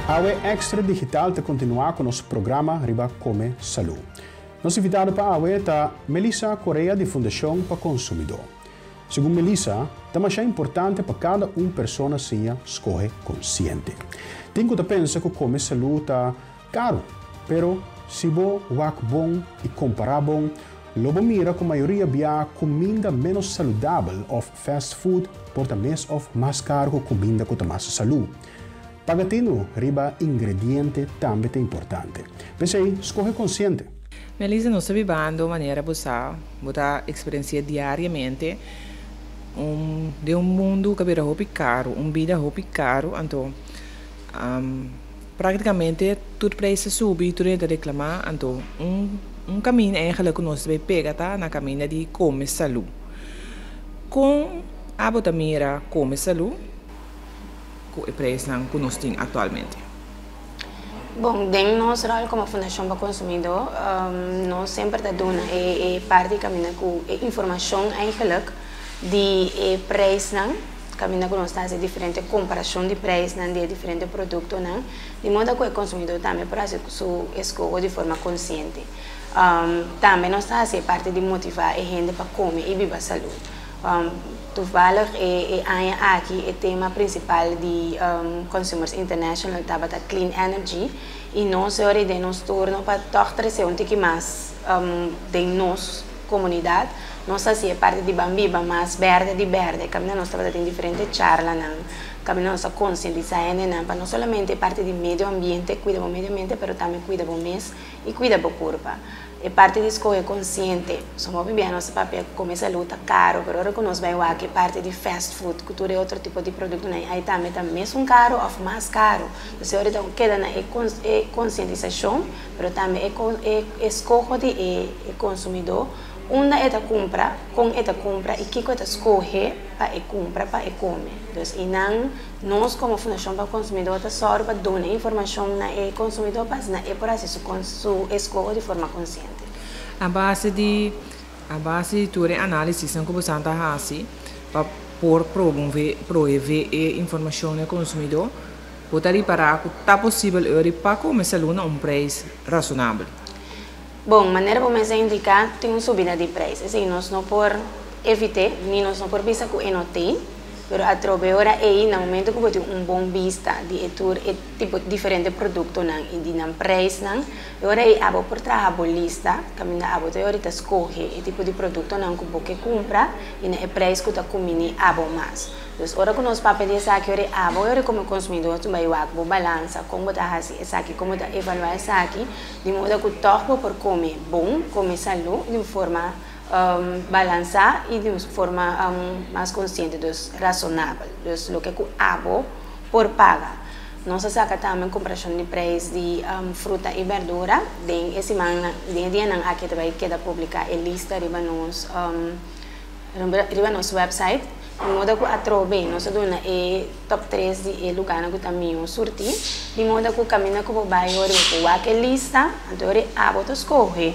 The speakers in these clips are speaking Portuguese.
Awe Extra Digital te continuar com nosso programa Riba Come Saúde. Nosso invitado para Awe é Melissa Correia, de Fundação para Consumidor. Segundo Melissa, é importante para cada pessoa seja escolher consciente. Tenho que pensar que comer saúde é caro, mas se você é bom e comparar bom, logo mira que a maioria via comida menos saudável ou fast food, porta mais caro que comida com mais saúde. Pagatino, riba ingrediente também é importante. Pensei, escolhe consciente. Melissa, nós estamos vivendo de maneira botar experiência diariamente de mundo que é muito caro, vida muito caro, então praticamente tudo preço subir, tudo é reclamar, então caminho eigenlijk que nós devemos pegar na caminho de comer saúde. Com a botamira comer saúde, o preço que nós temos atualmente. Bom, dentro do nosso rol como Fundação para Consumidor, nós sempre damos parte de caminho com informação eigenlijk de preço, caminho com nós fazemos diferente comparação de preço de diferentes produtos, de modo que o consumidor também pode escolher de forma consciente. Também nós fazemos parte de motivar a gente para comer e viver saúde. Toevallig aqui o tema principal de Consumers International estava Clean Energy e nós hoje nos torno para trazer que mais de nossa comunidade. Nós fazemos parte de Bambiba, mais verde de verde, que nós estamos em diferentes charlas, que nós conscientizamos, para não somente parte do meio ambiente, cuida do meio ambiente, mas também cuida do mês e cuida do corpo. É parte de escolha consciente. Somos bem nosso papel comer saúde caro, mas agora que nós vamos aqui parte de fast food, cultura é outro tipo de produto, aí também mesmo caro ou mais caro. Então, agora queda na conscientização, mas também escolha de consumidor, onde é a compra, com é a compra e que é escolher para comprar para comer. Então, e não nós como Fundação para Consumidor só para dar informação ao consumidor para é por isso que escolha de forma consciente. A base de tudo análise que você está fazendo para promover informação ao consumidor, pode reparar que está possível para comer saúde a preço razoável. Bom, maneira como você indicar, tem uma subida de preço. Assim, nós não por evitar, nem nós não por vista que não tem, mas a trovera aí, no momento que você tem bom vista de tipo diferente produto e de preço, agora aí abo por trabalhar a lista, caminha abo te ahorita escolhe o tipo de produto que você compra e o preço que está comendo abo mais. Então, agora que nós papéis de aqui, agora como consumidor, tu vai ver balança, como está fazendo isso aqui, como está evaluando isso aqui, de modo que torna por comer bom, comer saúde, de forma balançada e de forma mais consciente, razonável. Então, o que o abo por pagar. Nós fazemos também comparação de preço de fruta e verdura. Dentro de dia aqui vai quedar publicar a lista de nosso website. De modo que a trove, nós damos top 3 de lugar que também surtir. De modo que o caminho que vai a lista, então a bota escolhe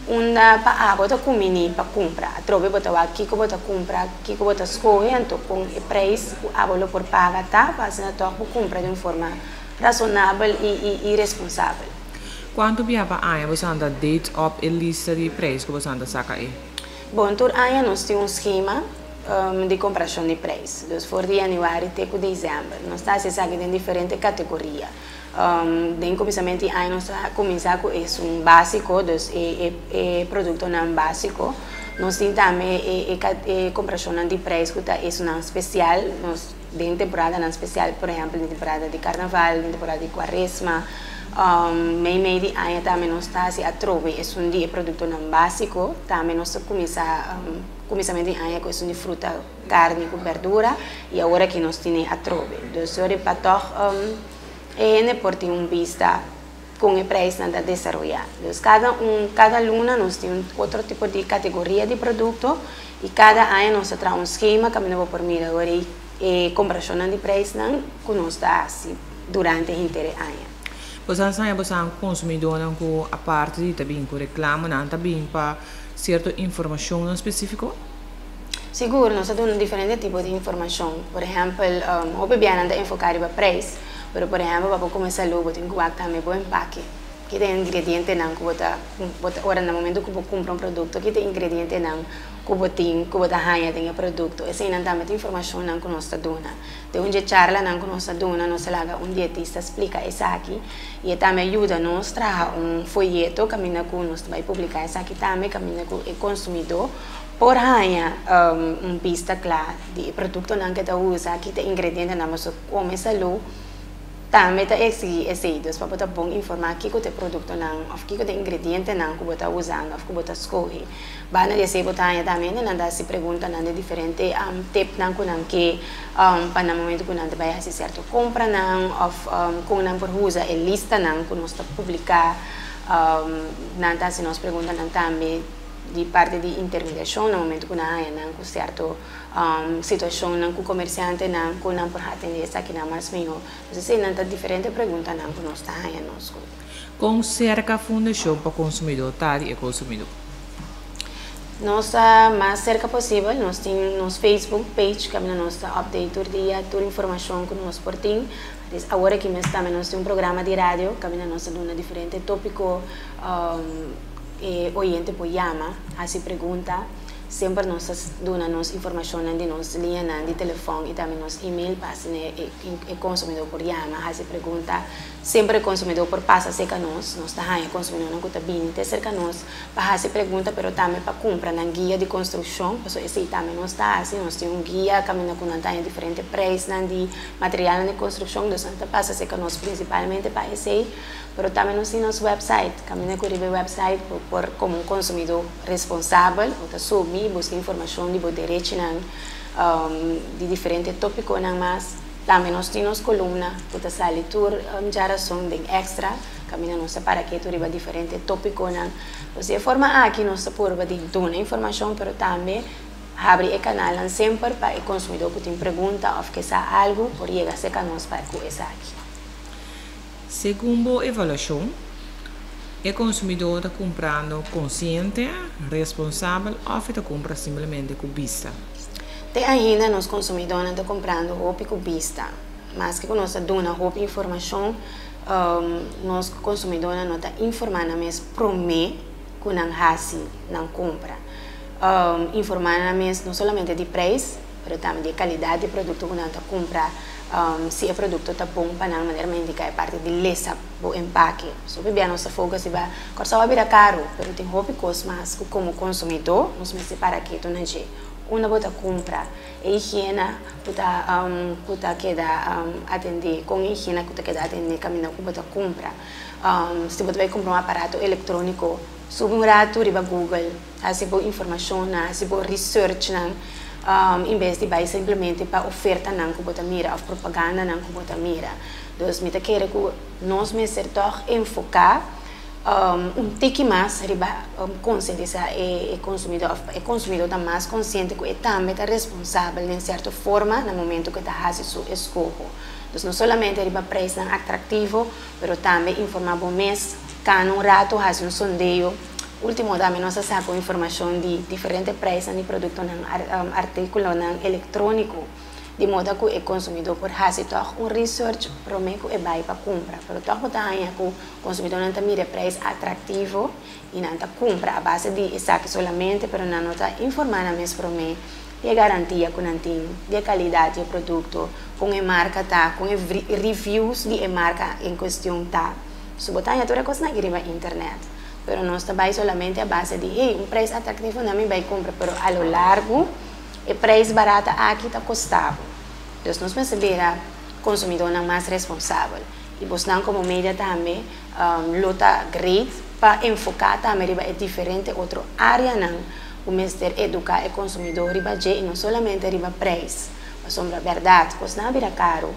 para a bota comer para comprar. A trove bota aqui que bota comprar, aqui que bota escolhe, então com o preço a bota por pagar, tá? Fazendo a tua compra de uma forma razonável e responsável. Quanto tempo você anda date up a lista de preços que você anda saca aí? Bom, por aí nós temos esquema de comparação de preços. Então, for de janeiro até dezembro, nós estamos em diferentes categorias. Desde o começamento do ano, nós começamos com básico, é produto não básico. Nós temos também comparação de preços, que é não especial. Nós, dentro da temporada não especial, por exemplo, na temporada de carnaval, na temporada de quaresma, meio de ano também nós estamos a trove, é dia produto não básico. Também nós começamento de ano é de fruta, carne com verdura e agora que nós temos a trove. Então, para por ter vista com o preço da desenvolver. Então, cada luna nós temos outro tipo de categoria de produto e cada ano nós temos um esquema que nós por mim agora e comparação de preço que nós dá durante o inteiro ano. Você sabe que o consumidor a parte de também com reclama, também para certa informação específica? Seguro, nós temos diferentes tipos de informação. Por exemplo, o bebê anda enfocado para preço. Pero por exemplo, para começar logo, tem que também bom empaque. Que tem ingrediente não que bota ora no momento que você compra produto, que tem ingrediente não que você ganha tem produto. Esse não também tem informação não que nós dona. De onde charla não que nós dona, nós laga dietista explica isso aqui e também ajuda nós trazer folheto caminha com nós vai publicar isso aqui também caminha com o consumidor por ganhar pista clara de produto não que está usa, que tem ingrediente não mas como saúde também está exigido para poder bom informar que o produto não, ou que o ingrediente não que você usando, ou que você escolhe. Bana de se botar também não dá se pergunta não de diferente tip não que para no momento que não vai fazer certo compra não, ou com não por usa a lista não que nós publicar não tá se nós pergunta não também de parte de intermediação no momento que não com certo situação não com comerciante não com não por atender essa que não mais melhor então não tá diferente pergunta não que nós está aí nós com cerca fundação para consumidor tal e consumidor nós mais cerca possível nós temos nosso Facebook page que é nosso update todo dia toda informação que nós portamos agora que nós também nós temos programa de rádio que é nossa dona diferente tópico oyente por llama, así pregunta, sempre nos dona nos informação de nos linha de telefone e também nos e-mail passa o consumidor por llama, así pergunta, sempre o consumidor por passa cerca nós está aí consumidor não custa 20 cerca nós, para fazer pergunta, pero também para comprar na guia de construção, porque esse também nós está assim, nós temos guia, caminha com nantanha diferente preços de material de construção, então passa cerca nós principalmente para esse pero também nós temos nosso website, caminha com o website por como um consumidor responsável, ou subir, buscar informação de direito de diferentes tópicos, mas também nós temos coluna, que sai tour geração de extra, caminha nossa para que tu riba diferentes tópicos, de forma aqui nós podemos dar informação, pero também abre o canal sempre para o consumidor que tem pergunta ou que sabe algo, por chegar a nós para começar aqui. Segundo a avaliação, o consumidor está comprando consciente, responsável ou está comprando simplesmente com vista? Tem ainda nós consumidores estão comprando roupa com vista, mas que nós damos roupa informação, nós consumidores não estamos informando mais para mim que não faz, não compra. Informando mais não somente de preço, mas também de qualidade de produto que não está comprando. Se o produto está bom para não maneira indicar a parte de lesa o empaque. So bem nossa foco se vai, corsa vai virar caro, mas tem roupa mas como consumidor, nós me separa aqui tu não je. Uma bota compra, higiene puta queda atender com higiene puta queda atender caminho com bota compra. Se você vai comprar um aparato eletrônico, subi rato riba Google, assim boa informação, assim boa research em vez de vai simplesmente para oferta não que você mira, ou propaganda não que você mira. Então, me quer que nós me certos enfocar tique mais riba conscientizar o consumidor está mais consciente que também está responsável de certa forma no momento que está fazendo sua escolha. Então, não somente riba preço atrativo, mas também informar o mês, cada rato faz sondeio. Último, também nós sacamos informação de diferentes preços de produtos, artículos eletrônicos, de modo que o consumidor pode fazer research para mim que vai para comprar. Mas todo que o consumidor não mira preço atrativo e não compra a base de saque solamente, mas não está informando mais para mim de garantia que não tem, de qualidade do produto, com a marca, com reviews de marca em questão. Se você tem coisa na internet. Pero nós trabalhamos solamente a base de preço atrativo não me vai comprar, pero a lo largo o preço barato aqui está custado. Então nós percebemos consumidor não mais responsável e nós como mídia também luta great para enfocar também em diferente outra área não o mestre educar o consumidor riba e não somente riba preço, mas sobre a verdade, coisa não vira caro.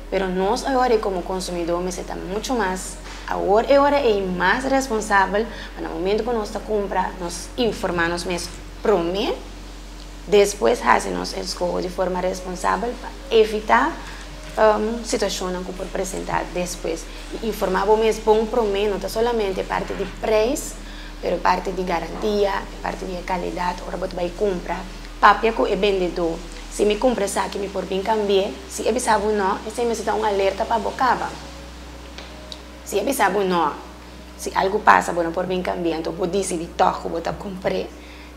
Pero nós agora como consumidor me está muito mais agora é mais responsável no momento que nós compra nós informamos mais para mim depois fazemos a escolha de forma responsável para evitar situação que pode apresentar depois e informar mais bom para mim não é somente parte de preço mas parte de garantia parte de qualidade ora você vai comprar papel que é vendedor se me compra saque me por bem cambiar, se é sabe não, esse me dá um alerta para bocava. Se é sabe não, se algo passa, bueno, por bem cambiar, então vou decidir toco, vou comprar.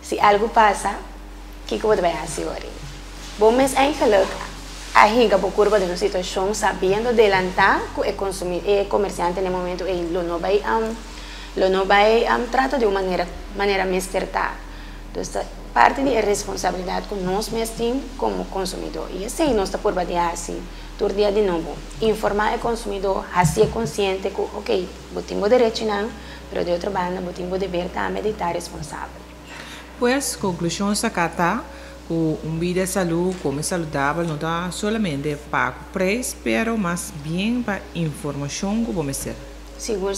Se algo passa, o que eu vou fazer agora? Bom, mas eigenlijk a gente procura de uma situação sabendo adelantar que o comerciante no momento ele não vai tratar de uma maneira mais certa. Então, parte da responsabilidade que nós mesmos temos como consumidor. E assim, nós estamos por bater assim, todo dia de novo. Informar o consumidor, assim é consciente que, ok, eu tenho o direito não, mas de outra banda, eu tenho o dever também de estar responsável. Pues, conclusão sacata, que vida de saúde, como saudável, não está somente para o preço, mas bem para a informação que vamos ter. Seguro.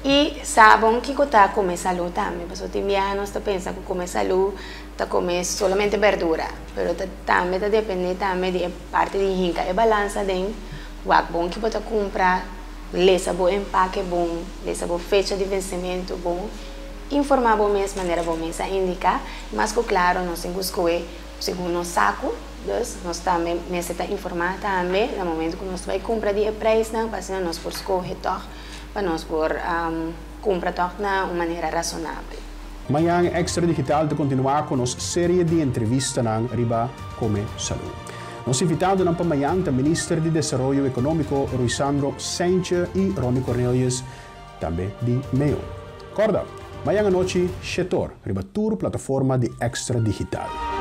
E sabem que está comendo saúde também. Porque os nós pensamos que comer saúde está comendo somente verdura. Mas também depende também de parte de rica e balança de o bom que você comprar, ler o empaque bom, ler a fecha de vencimento bom, informar bom mesmo, maneira bom mesmo indicar, mas que claro, nós temos que segundo nosso saco, nós também necessitamos informar também no momento que nós vai comprar de preço, para nós por escolher para nós por comprar de uma maneira razonável. Amanhã Extra Digital de continuar com nossa série de entrevistas na Riba Come Saúde. Nós invitamos para amanhã o Ministro de Desenvolvimento Econômico, Ruisandro Sainche e Ronnie Cornelius, também de MEO. Corda, amanhã à noite, Chetor, Riba Tour, plataforma de Extra Digital.